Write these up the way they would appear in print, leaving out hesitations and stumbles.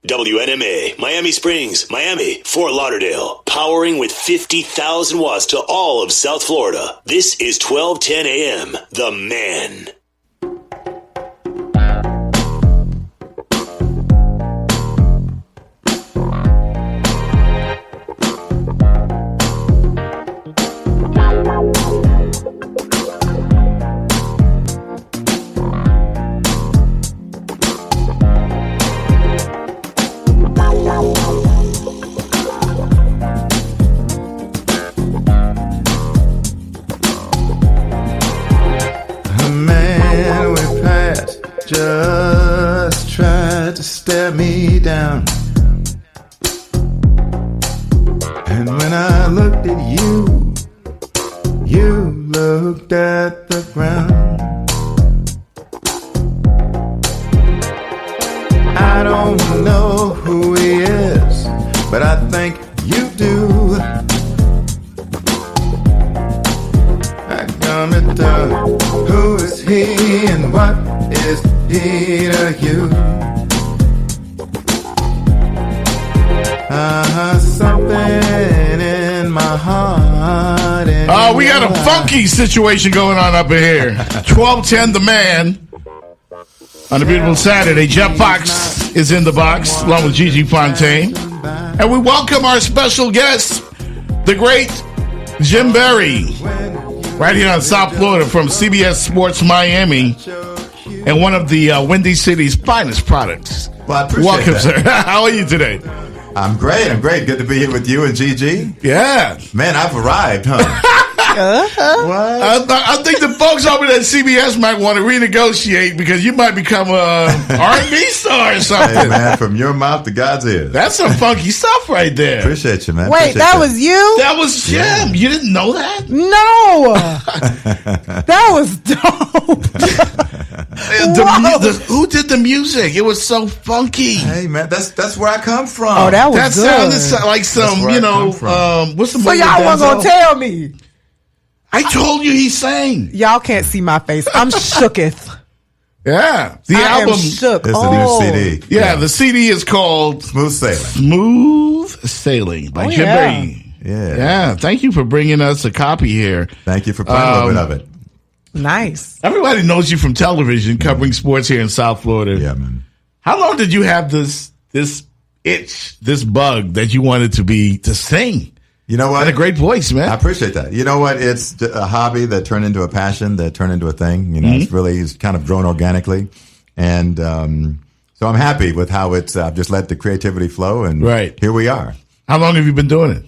WNMA, Miami Springs, Miami, Fort Lauderdale. Powering with 50,000 watts to all of South Florida. This is 1210 AM, The Man. Just tried to stare me down. And when I looked at you, you looked at the ground. I don't know who he is, but I think you do. I come at who is he and what is he to you? Something in my heart. We got a funky situation going on up in here. 1210 The Man. On a beautiful Saturday, Jeff Fox is in the box, along with Gigi Fontaine. And we welcome our special guest, the great Jim Berry, right here on South Florida from CBS Sports Miami, and one of the Windy City's finest products. Well, I appreciate welcome, that. sir. How are you today? I'm great. Good to be here with you and Gigi. Yeah. Man, I've arrived, huh? What? I think the folks over at CBS might want to renegotiate because you might become a R&B star or something. Hey, man, from your mouth to God's ears. That's some funky stuff right there. Appreciate you, man. Wait, that was you? That was Jim. Yeah. You didn't know that? No. That was dope. Who did the music? It was so funky. Hey, man, that's where I come from. Oh, that was that good. sounded like some, what's the So y'all wasn't going to tell me. I told you he sang. Y'all can't see my face. I'm shooketh. Yeah. The I album. am shook. It's a new CD. Yeah, the CD is called Smooth Sailing. Smooth Sailing by Jim Berry. Yeah. Thank you for bringing us a copy here. Thank you for playing a little bit of it. Nice. Everybody knows you from television, covering sports here in South Florida. Yeah, man. How long did you have this itch, this bug that you wanted to sing? You know what? Had a great voice, man. I appreciate that. You know what? It's a hobby that turned into a passion, that turned into a thing. You know, it's kind of grown organically. And so I'm happy with how I've just let the creativity flow, and here we are. How long have you been doing it?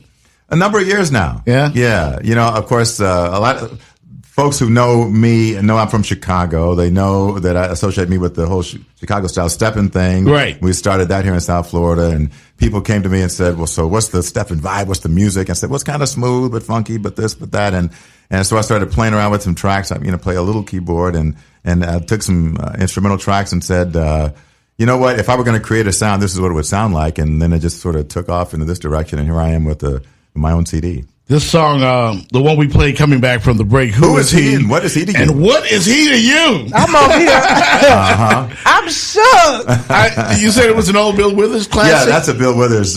A number of years now. Yeah? Yeah. You know, of course, a lot of folks who know me know I'm from Chicago. They know that I associate me with the whole Chicago-style stepping thing. Right. We started that here in South Florida, and people came to me and said, well, so what's the stepping vibe? What's the music? I said, well, it's kind of smooth but funky, but this, but that. And so I started playing around with some tracks. I play a little keyboard, and I took some instrumental tracks and said, you know what? If I were going to create a sound, this is what it would sound like. And then it just sort of took off into this direction, and here I am with my own CD. This song, the one we played coming back from the break, Who is he? And what is he to you? And what is he to you? I'm over here. I'm shook. You said it was an old Bill Withers classic? Yeah, that's a Bill Withers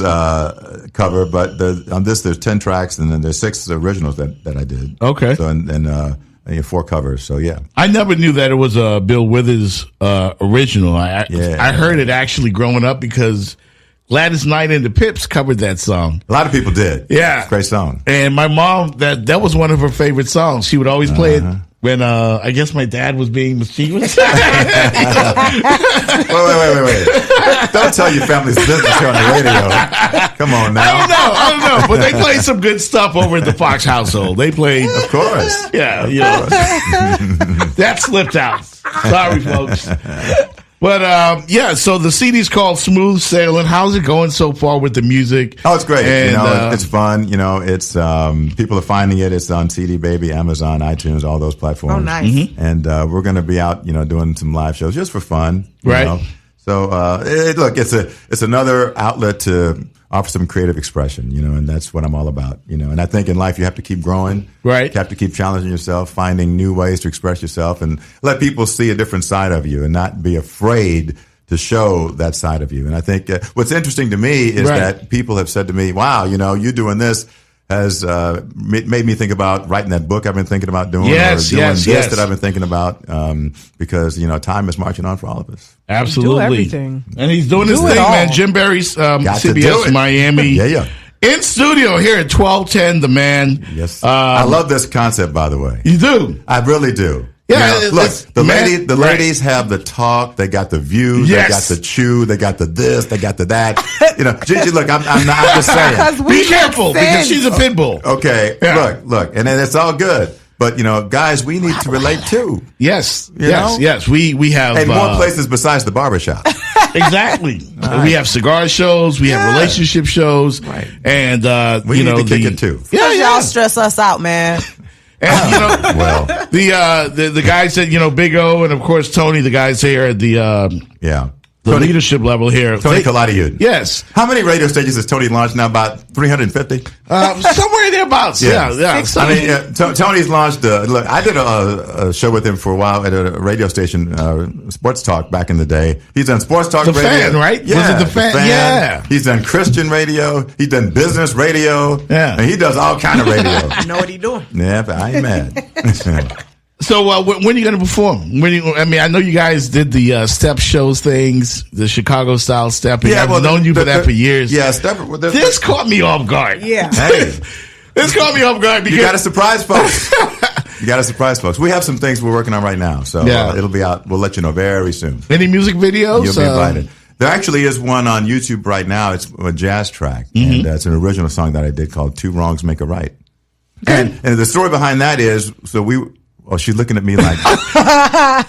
cover, but on this there's 10 tracks, and then there's 6 originals that I did. Okay. So and 4 covers, so yeah. I never knew that it was a Bill Withers original. I heard it actually growing up because Gladys Knight and the Pips covered that song. A lot of people did. Yeah. It's a great song. And my mom, that was one of her favorite songs. She would always play it when, I guess my dad was being mischievous. Wait. Don't tell your family's business here on the radio. Come on now. I don't know. But they played some good stuff over at the Fox household. They played. Of course. Yeah. That slipped out. Sorry, folks. But, so the CD's called Smooth Sailing. How's it going so far with the music? Oh, it's great. And, it's fun. It's, people are finding it. It's on CD Baby, Amazon, iTunes, all those platforms. Oh, nice. Mm-hmm. And, we're going to be out, doing some live shows just for fun. Right. You know? So, look, it's another outlet to offer some creative expression, and that's what I'm all about, and I think in life you have to keep growing. Right. You have to keep challenging yourself, finding new ways to express yourself, and let people see a different side of you and not be afraid to show that side of you. And I think what's interesting to me is that people have said to me, wow, you doing this has made me think about writing that book I've been thinking about doing, or doing this that I've been thinking about, because time is marching on for all of us. Absolutely. Do everything. And he's doing his thing, man. Jim Barry's CBS Miami. In studio here at 1210 The Man. Yes. I love this concept, by the way. You do? I really do. Yeah, look, the ladies have the talk, they got the views, they got the chew, they got the this, they got the that. Gigi, look, I'm just saying. Be careful because she's a pit bull. Okay, look, and then it's all good. But guys, we need to relate too. Yes. We have and more places besides the barbershop. Exactly. Right. We have cigar shows, we have relationship shows, and we need to kick it too. Y'all stress us out, man. And the guys at Big O and of course Tony, the guys here at the leadership level here. Tony Kaladiud. Yes. How many radio stations has Tony launched now? About 350? Somewhere thereabouts. Yeah. Tony's launched, look, I did a show with him for a while at a radio station, Sports Talk back in the day. He's done Sports Talk radio. The Fan, right? Yeah. Was it The Fan? Yeah. He's done Christian radio. He's done business radio. Yeah. And he does all kind of radio. You know what he's doing. Yeah, but I ain't mad. So when are you going to perform? I know you guys did the step shows things, the Chicago style stepping. I've known you for that for years. Yeah, this caught me off guard. Yeah. Hey, this caught me off guard because you got to surprise folks. We have some things we're working on right now, so it'll be out. We'll let you know very soon. Any music videos? You'll be invited. There actually is one on YouTube right now. It's a jazz track, and it's an original song that I did called "Two Wrongs Make a Right." And the story behind that is, oh, she's looking at me like, two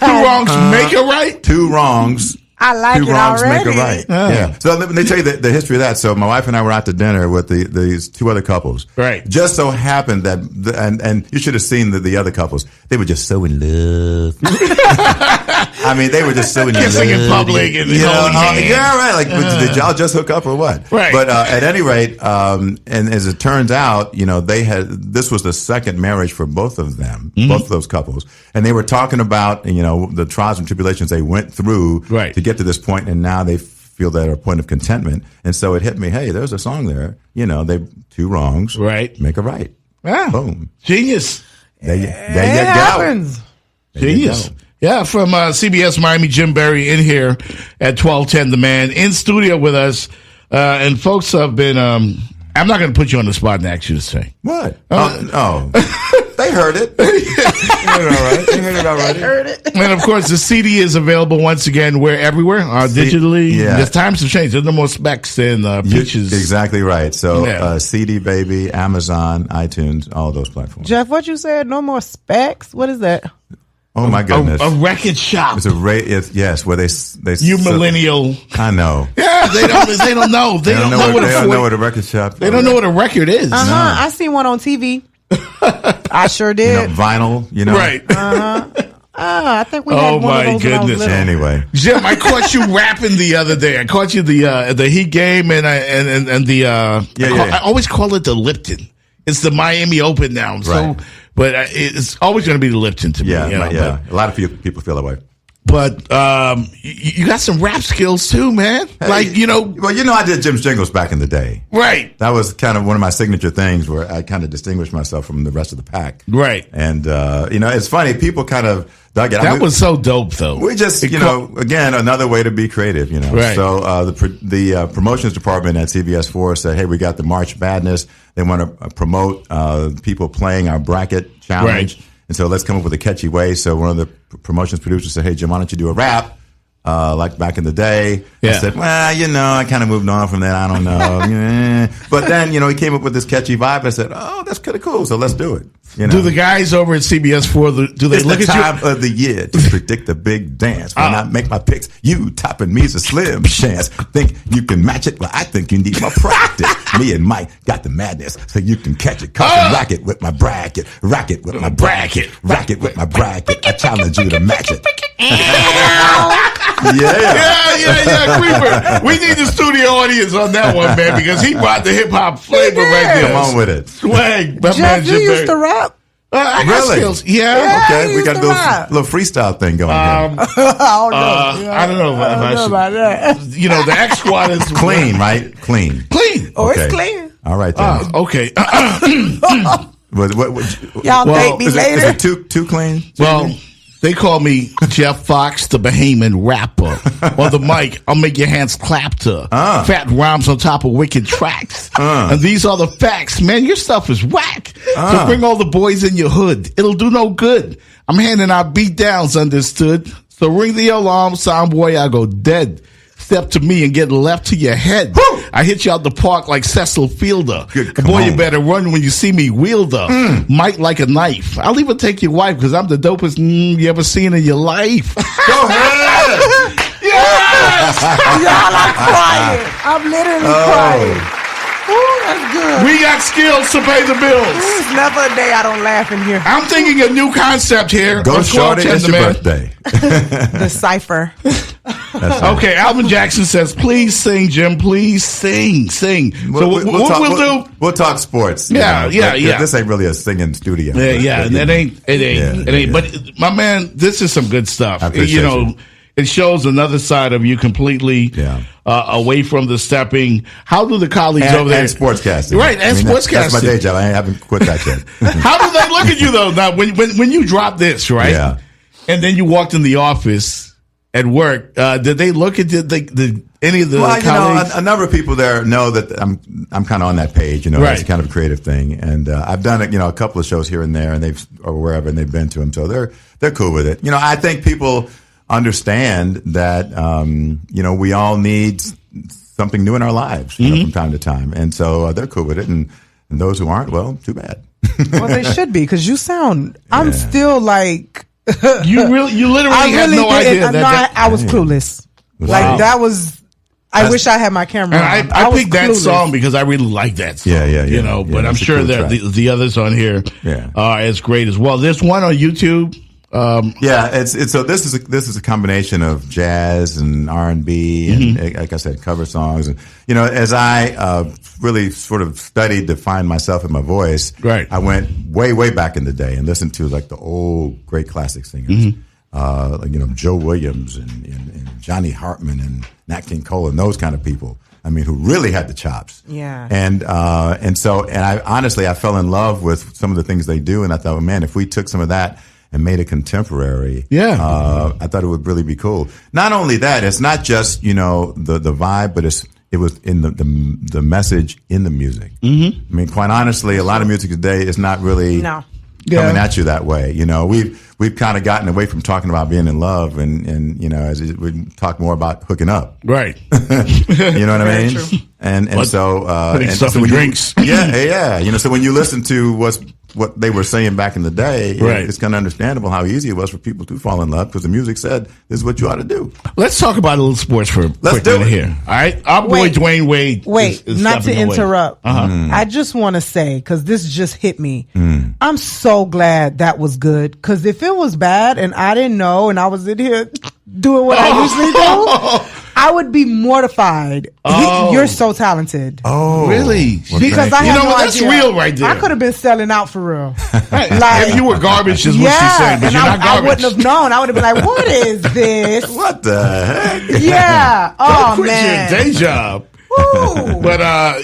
wrongs make a right? Two wrongs. I like two it wrongs already. make a right. Yeah. So let me tell you the history of that. So my wife and I were out to dinner with these two other couples. Right. Just so happened that, and you should have seen the other couples. They were just so in love. They were just so in love. Kissing in public and holding hands. Yeah, right. Like, did y'all just hook up or what? Right. But at any rate, and as it turns out, this was the second marriage for both of them, both of those couples, and they were talking about the trials and tribulations they went through to get to this point, and now they feel that are a point of contentment. And so it hit me, hey, there's a song there. They two wrongs make a right. Yeah. Boom. Genius. There you happens. go. Genius. Yeah, from CBS Miami, Jim Barry in here at 1210 The Man, in studio with us. And folks have been, I'm not going to put you on the spot and ask you to say. What? They heard it. They heard it already. And of course, the CD is available once again everywhere, digitally. Yeah. The times have changed. There's no more specs and pictures. Exactly right. So CD Baby, Amazon, iTunes, all of those platforms. Jeff, what you said? No more specs? What is that? Oh my goodness! A record shop. It's yes, where they you millennial. I know. Yeah, they don't know. They don't know what a record shop. They don't know what a record is. No. I seen one on TV. I sure did. Vinyl. Right. I think we had one of those when I was little. Anyway, Jim, I caught you rapping the other day. I caught you the Heat game and the I always call it the Lipton. It's the Miami Open now. So, but it's always going to be the Lipton to me. Yeah. A lot of people feel that way. But you got some rap skills too, man. Hey, Well, I did Jim's Jingles back in the day. Right. That was kind of one of my signature things where I kind of distinguished myself from the rest of the pack. Right. And it's funny. People kind of dug it. That was so dope, though. We just, again, another way to be creative. Right. So the promotions department at CBS 4 said, "Hey, we got the March Madness. They want to promote people playing our bracket challenge." Right. And so let's come up with a catchy way. So one of the promotions producers said, "Hey, Jim, why don't you do a rap like back in the day?" Yeah. I said, "Well, I kind of moved on from that. I don't know." But then, he came up with this catchy vibe. I said, "Oh, that's kind of cool. So let's do it." Do the guys over at CBS 4, do they look at you? It's the time of the year to predict the big dance. When I make my picks, you topping me's a slim chance. Think you can match it? Well, I think you need more practice. Me and Mike got the madness, so you can catch it. Cause rack it with my bracket. Rack it with my bracket. Rack it with my bracket. I challenge you to match it. Yeah, Creeper. We need the studio audience on that one, man, because he brought the hip hop flavor right there. Come on with it. Swag. Jeff, you used to rap? I got Really? skills. Yeah. Yeah. Okay, he we got used to rap. a little freestyle thing going here. I don't know if I know should. about that. You know, the X Squad is Clean, right? Clean. Clean. Oh, Okay. it's clean. All right, then. Okay. Well, Y'all bait me is later. it too clean? Well, they call me Jeff Fox, the Bahamian rapper. On the mic, I'll make your hands clap to fat rhymes on top of wicked tracks. And these are the facts. Man, your stuff is whack. So bring all the boys in your hood. It'll do no good. I'm handing out beat downs, understood? So ring the alarm, sound boy, I go dead. Step to me and get left to your head. Woo! I hit you out the park like Cecil Fielder. Boy, you better run when you see me wielder. Might like a knife. I'll even take your wife because I'm the dopest you ever seen in your life. Go ahead. Yes! Y'all, I'm crying. I'm literally crying. Ooh, that's good. We got skills to pay the bills. There's never a day I don't laugh in here. I'm thinking a new concept here. Go on shorty, 1210 it's The your Man. birthday. The cipher. Okay, Alvin Jackson says, please sing, Jim. Please sing. So what we'll do... We'll talk sports. Yeah. This ain't really a singing studio. Yeah, and it ain't. But my man, this is some good stuff. I appreciate you. It shows another side of you completely away from the stepping. How do the colleagues over there... And sportscasting. Right, and sportscasting. That's my day job. I haven't quit that yet. How do they look at you, though? Now, when you drop this, right? Yeah. And then you walked in the office at work, did they look at any of the colleagues? A number of people there know that I'm kind of on that page. Right. It's kind of a creative thing, and I've done it. A couple of shows here and there, and or wherever, and they've been to them, so they're cool with it. I think people understand that we all need something new in our lives from time to time, and so they're cool with it. And those who aren't, well, too bad. Well, they should be because you sound. I'm still like. You literally had no idea that. I was clueless. Wow. Like that was. I wish I had my camera. And on. I was picked that clueless. song because I really like that song. Yeah. But I'm it's a sure cool that track. the others on here are as great as well. There's one on YouTube. It's so this is a combination of jazz and R&B and like I said, cover songs. And as I really sort of studied to find myself in my voice, right. I went way back in the day and listened to like the old great classic singers, like Joe Williams and Johnny Hartman and Nat King Cole and those kind of people. I mean, who really had the chops. Yeah. And I honestly fell in love with some of the things they do, and I thought, well, man, if we took some of that and made it contemporary, I thought it would really be cool. Not only that, it's not just the vibe, but it was in the message in the music. I mean, quite honestly, a lot of music today is not really coming at you that way. We've kind of gotten away from talking about being in love, and as we talk more about hooking up. Right. You know what I mean? True. And so putting stuff in drinks. So when you listen to what they were saying back in the day, it's kind of understandable how easy it was for people to fall in love because the music said this is what you ought to do. Let's talk about a little sports for a quick minute here. All right, our boy Dwayne Wade. is not to stepping away. interrupt. I just want to say because this just hit me. I'm so glad that was good because if it was bad and I didn't know and I was in here doing what I usually do, I would be mortified. You're so talented. Oh, really? Well, because I had no that's idea. real right there. I could have been selling out for real. Right. Like, If you were garbage, is what she's saying, but and you're not I garbage. wouldn't have known. I would have been like, "What is this?" What the heck? Yeah. Oh Quit man. your day job. Woo. But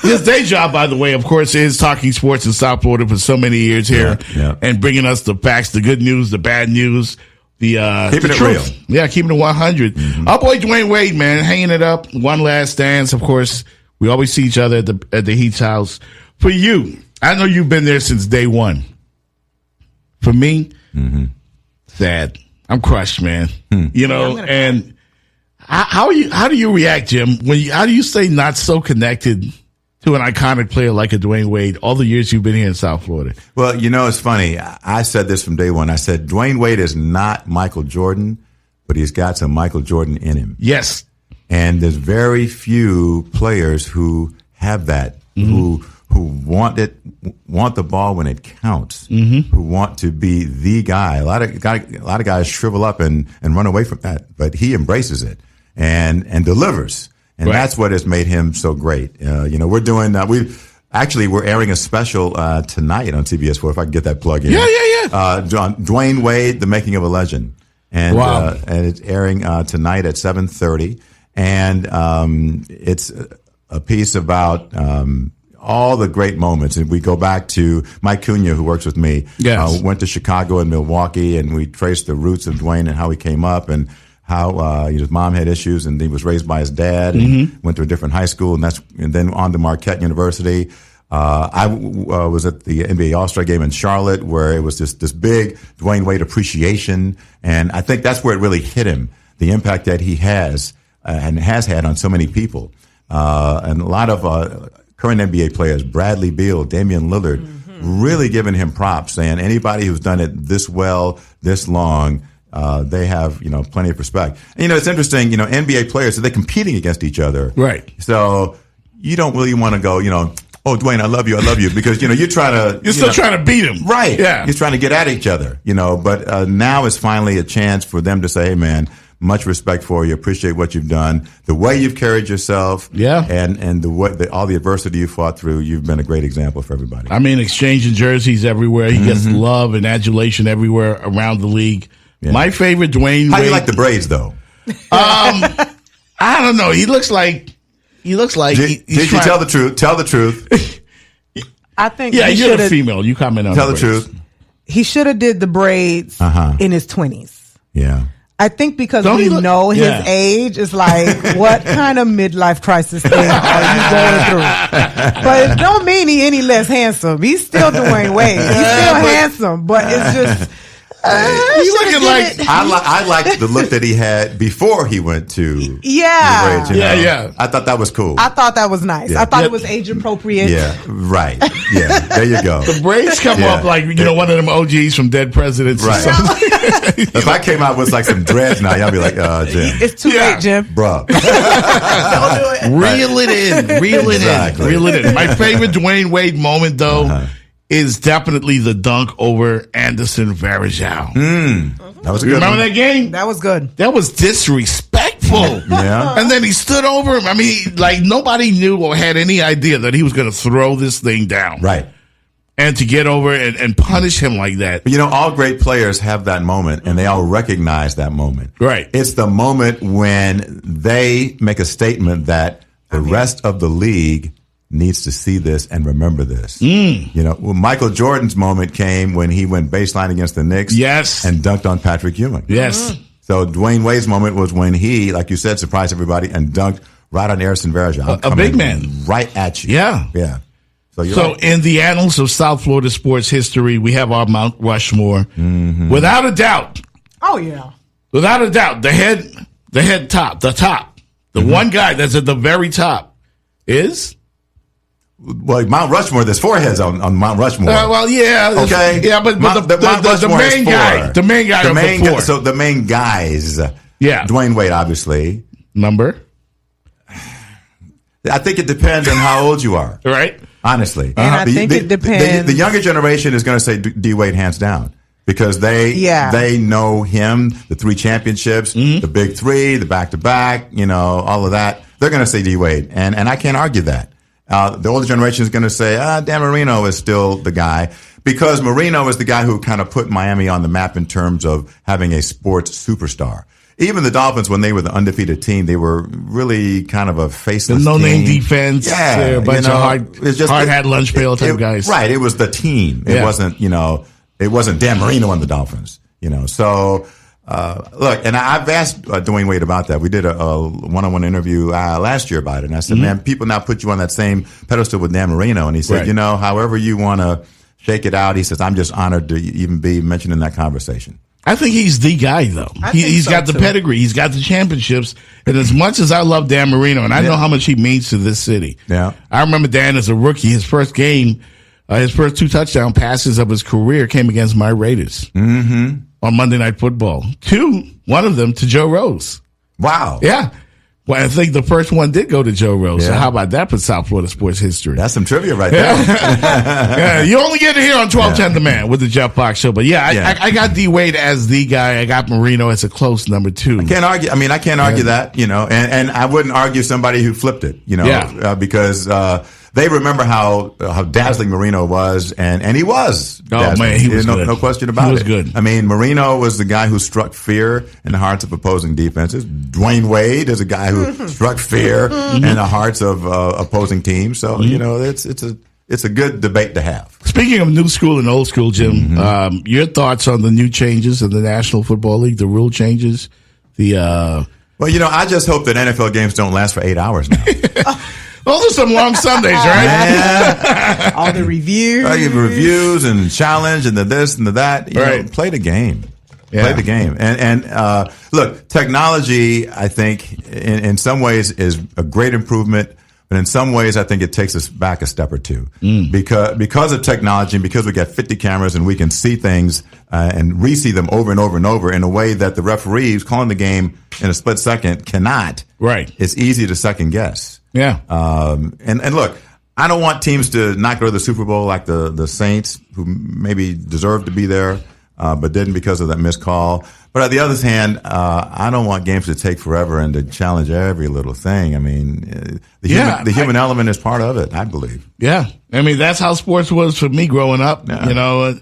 his day job, by the way, of course, is talking sports in South Florida for so many years here and bringing us the facts, the good news, the bad news. Keeping it truth. real. Yeah, keeping it 100. Our boy Dwayne Wade, man, hanging it up. One last dance. Of course, we always see each other at the Heat's house. For you, I know you've been there since day one. For me, sad. I'm crushed, man. And how do you react, Jim? How do you stay not so connected to an iconic player like a Dwayne Wade all the years you've been here in South Florida? Well, it's funny. I said this from day one. I said Dwayne Wade is not Michael Jordan, but he's got some Michael Jordan in him. Yes. And there's very few players who have that, who want the ball when it counts, who want to be the guy. A lot of guys shrivel up and run away from that, but he embraces it and delivers. And that's what has made him so great. We're doing Actually, we're airing a special tonight on CBS 4, if I can get that plug in. Yeah. Dwayne Wade, The Making of a Legend. And, Wow. And it's airing tonight at 7:30. And it's a piece about all the great moments. And we go back to Mike Cunha, who works with me. Yes. Went to Chicago and Milwaukee, and we traced the roots of Dwayne and how he came up and how his mom had issues, and he was raised by his dad and went to a different high school, and then on to Marquette University. I was at the NBA All-Star game in Charlotte, where it was this big Dwayne Wade appreciation, and I think that's where it really hit him, the impact that he has and has had on so many people. And a lot of current NBA players, Bradley Beal, Damian Lillard, really giving him props, saying anybody who's done it this well, this long, they have, plenty of respect. And, it's interesting, NBA players, so they're competing against each other. Right. So you don't really want to go, oh, Dwayne, I love you, because, you're trying to... You're still trying to beat him. Right. Yeah. You're trying to get at each other, but now is finally a chance for them to say, hey, man, much respect for you, appreciate what you've done, the way you've carried yourself, and all the adversity you fought through. You've been a great example for everybody. I mean, exchanging jerseys everywhere. He gets love and adulation everywhere around the league. Yeah. My favorite Dwayne Wade. How do you like the braids, though? I don't know. He looks like. Did you tell the truth? Tell the truth. I think. Yeah, you're a female. You comment on. Tell the truth. He should have did the braids in his 20s. Yeah. I think because we know his age, it's like, what kind of midlife crisis thing are you going through? But it don't mean he any less handsome. He's still Dwayne Wade. He's still handsome, but it's just. You looking like I like the look that he had before he went to the braids, yeah. I thought that was cool. I thought that was nice. I thought it was age appropriate. Yeah, right. Yeah, there you go. The braids come up like one of them OGs from Dead Presidents, right? Or something. If I came out with like some dreads now, y'all be like, Jim, it's too late, Jim, bro. Don't do it. Reel it in. My favorite Dwayne Wade moment, though. Is definitely the dunk over Anderson Varejao. That was a good Remember one. that game? That was good. That was disrespectful. Yeah. And then he stood over him. I mean, like nobody knew or had any idea that he was going to throw this thing down. Right. And to get over and punish him like that. But all great players have that moment, and they all recognize that moment. Right. It's the moment when they make a statement that the rest of the league needs to see this and remember this. Michael Jordan's moment came when he went baseline against the Knicks. Yes. And dunked on Patrick Ewing. Yes. So Dwayne Wade's moment was when he, like you said, surprised everybody and dunked right on Anderson Varejao. A big man. Right at you. Yeah. Yeah. So right. In the annals of South Florida sports history, we have our Mount Rushmore. Without a doubt. Oh, yeah. Without a doubt. The top. The one guy that's at the very top is... Well, Mount Rushmore, there's 4 heads on Mount Rushmore. Yeah. Okay. Yeah, but the main guy. The main guy of the 4. So the main guys. Yeah. Dwayne Wade, obviously. Number? I think it depends on how old you are. Right. Honestly. And I think it depends. The younger generation is going to say D Wade hands down. Because they know him, the 3 championships, the big 3, the back-to-back, all of that. They're going to say D Wade. And I can't argue that. The older generation is going to say, Dan Marino is still the guy, because Marino is the guy who kind of put Miami on the map in terms of having a sports superstar. Even the Dolphins, when they were the undefeated team, they were really kind of a faceless no-name defense. Yeah. A bunch of hard-hat lunch pail type guys. Right. It was the team. It wasn't, it wasn't Dan Marino on the Dolphins, So... look, and I've asked Dwayne Wade about that. We did a one-on-one interview last year about it, and I said, man, people now put you on that same pedestal with Dan Marino, and he said, however you want to shake it out, he says, I'm just honored to even be mentioned in that conversation. I think he's the guy, though. He's got the pedigree. He's got the championships. And as much as I love Dan Marino, and I know how much he means to this city, I remember Dan as a rookie, his first game, his first 2 touchdown passes of his career came against my Raiders. On Monday Night Football. 2, one of them to Joe Rose. Wow. Yeah. Well, I think the first one did go to Joe Rose. So how about that for South Florida sports history? That's some trivia right there. Yeah, you only get it here on 1210 The Man with the Jeff Fox Show. But I got D Wade as the guy. I got Marino as a close number 2. I can't argue. I can't argue that, and I wouldn't argue somebody who flipped it, because they remember how dazzling Marino was, and he was. Oh man, he was good. No question about it. He was good. I mean, Marino was the guy who struck fear in the hearts of opposing defenses. Dwayne Wade is a guy who struck fear in the hearts of opposing teams. So it's a good debate to have. Speaking of new school and old school, Jim, your thoughts on the new changes in the National Football League, the rule changes, Well, I just hope that NFL games don't last for 8 hours now. Those are some long Sundays, right? Yeah. All the reviews. Reviews and challenge and the this and the that. You know, play the game. Yeah. Play the game. And look, technology, I think, in some ways is a great improvement. But in some ways, I think it takes us back a step or two because of technology and because we got 50 cameras and we can see things and re-see them over and over and over in a way that the referees calling the game in a split second cannot. Right. It's easy to second guess. Yeah. And look, I don't want teams to not go to the Super Bowl like the Saints, who maybe deserved to be there, but didn't because of that missed call. But on the other hand, I don't want games to take forever and to challenge every little thing. I mean, the human element is part of it, I believe. Yeah. I mean, that's how sports was for me growing up. Yeah.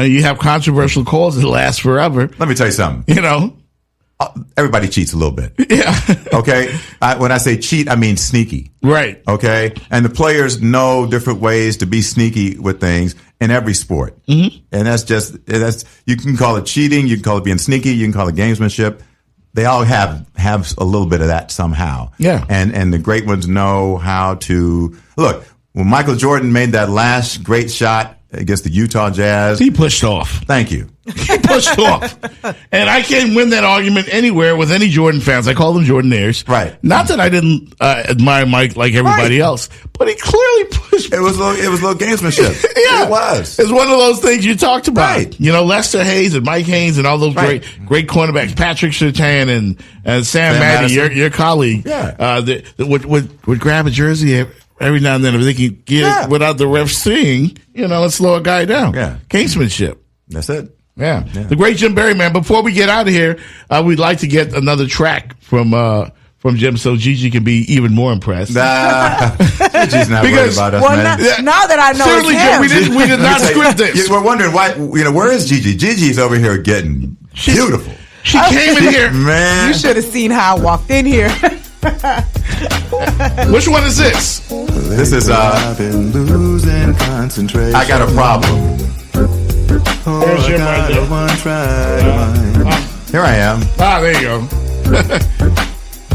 You have controversial calls that last forever. Let me tell you something. Everybody cheats a little bit. Yeah. Okay. When I say cheat, I mean sneaky. Right. Okay. And the players know different ways to be sneaky with things in every sport. Mm-hmm. And that's you can call it cheating. You can call it being sneaky. You can call it gamesmanship. They all have a little bit of that somehow. Yeah. And the great ones know how to look. When Michael Jordan made that last great shot against the Utah Jazz, he pushed off. Thank you. He pushed off. And I can't win that argument anywhere with any Jordan fans. I call them Jordaneers. Right. Not that I didn't admire Mike like everybody else, but he clearly pushed. It was a little gamesmanship. Yeah. It was. It's one of those things you talked about. Right. Lester Hayes and Mike Haynes and all those great cornerbacks, Patrick Surtain and Sam Maddy, your colleague, would grab a jersey every now and then if they could get it without the ref seeing, and slow a guy down. Yeah. Gamesmanship. That's it. Yeah. The great Jim Berry, man. Before we get out of here, we'd like to get another track from Jim so Gigi can be even more impressed. Gigi's not worried about us, man. Now that I know Seriously, it's him. we did not script this. We're wondering why, where is Gigi? Gigi's over here getting beautiful. She came in here. Man. You should have seen how I walked in here. Which one is this? This is, I've been losing concentration. I got a problem. There's your Here I am. There you go.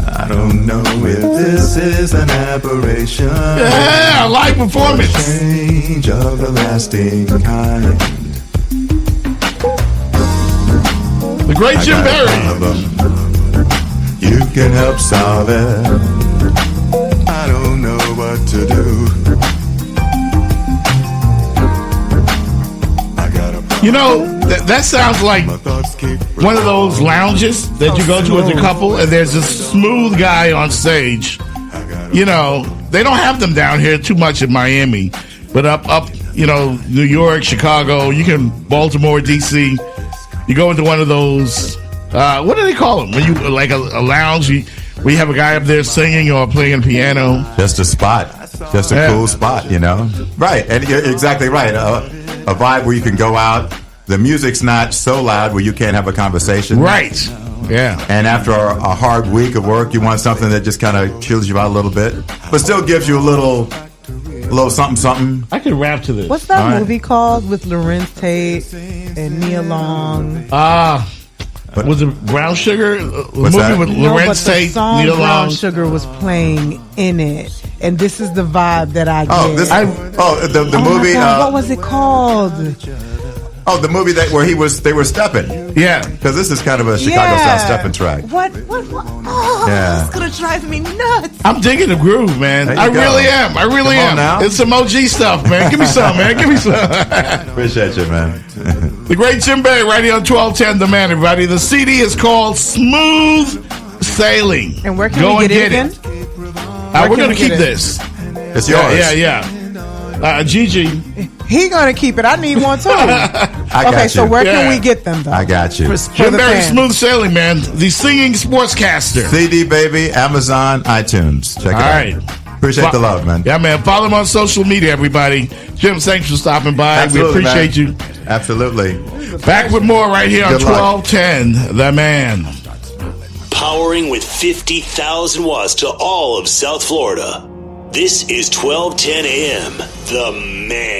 I don't know if this is an aberration. Yeah, live performance. Change of the lasting kind. The great Jim Berry. You can help solve it. I don't know what to do. That sounds like one of those lounges that you go to as a couple, and there's this smooth guy on stage. They don't have them down here too much in Miami, but up, New York, Chicago, Baltimore, DC, you go into one of those, what do they call them? When you, like a lounge, where you have a guy up there singing or playing piano. Just a spot. Just a cool spot, Right. And you're exactly right. A vibe where you can go out. The music's not so loud where you can't have a conversation. Right. Yeah. And after a hard week of work, you want something that just kind of chills you out a little bit, but still gives you a little something. I can rap to this. What's that movie called with Lorenz Tate and Nia Long? Was it Brown Sugar? What's that? With Lorenz Tate, the song Nia Brown Long. Sugar was playing in it, and this is the vibe that I get. The movie. My God, what was it called? The movie they were stepping. Yeah, because this is kind of a Chicago style stepping track. What? Oh, it's gonna drive me nuts. I'm digging the groove, man. I really am. I really am. Now. It's some OG stuff, man. Give me some, man. Give me some. Appreciate you, man. The great Jim Berry, right here on 1210 The Man, everybody. The CD is called Smooth Sailing. And where can we get it? We're going to keep this. It's yours. Yeah. Gigi. He going to keep it. I need one, too. Okay, so where can we get them, though? I got you. Jim Berry, Smooth Sailing, man. The singing sportscaster. CD, baby, Amazon, iTunes. Check it out. All right. Appreciate the love, man. Yeah, man. Follow him on social media, everybody. Jim, thanks for stopping by. Absolutely, we appreciate you. Absolutely. Back with more right here on Good luck. 1210 The Man. Powering with 50,000 watts to all of South Florida. This is 1210 AM, The Man.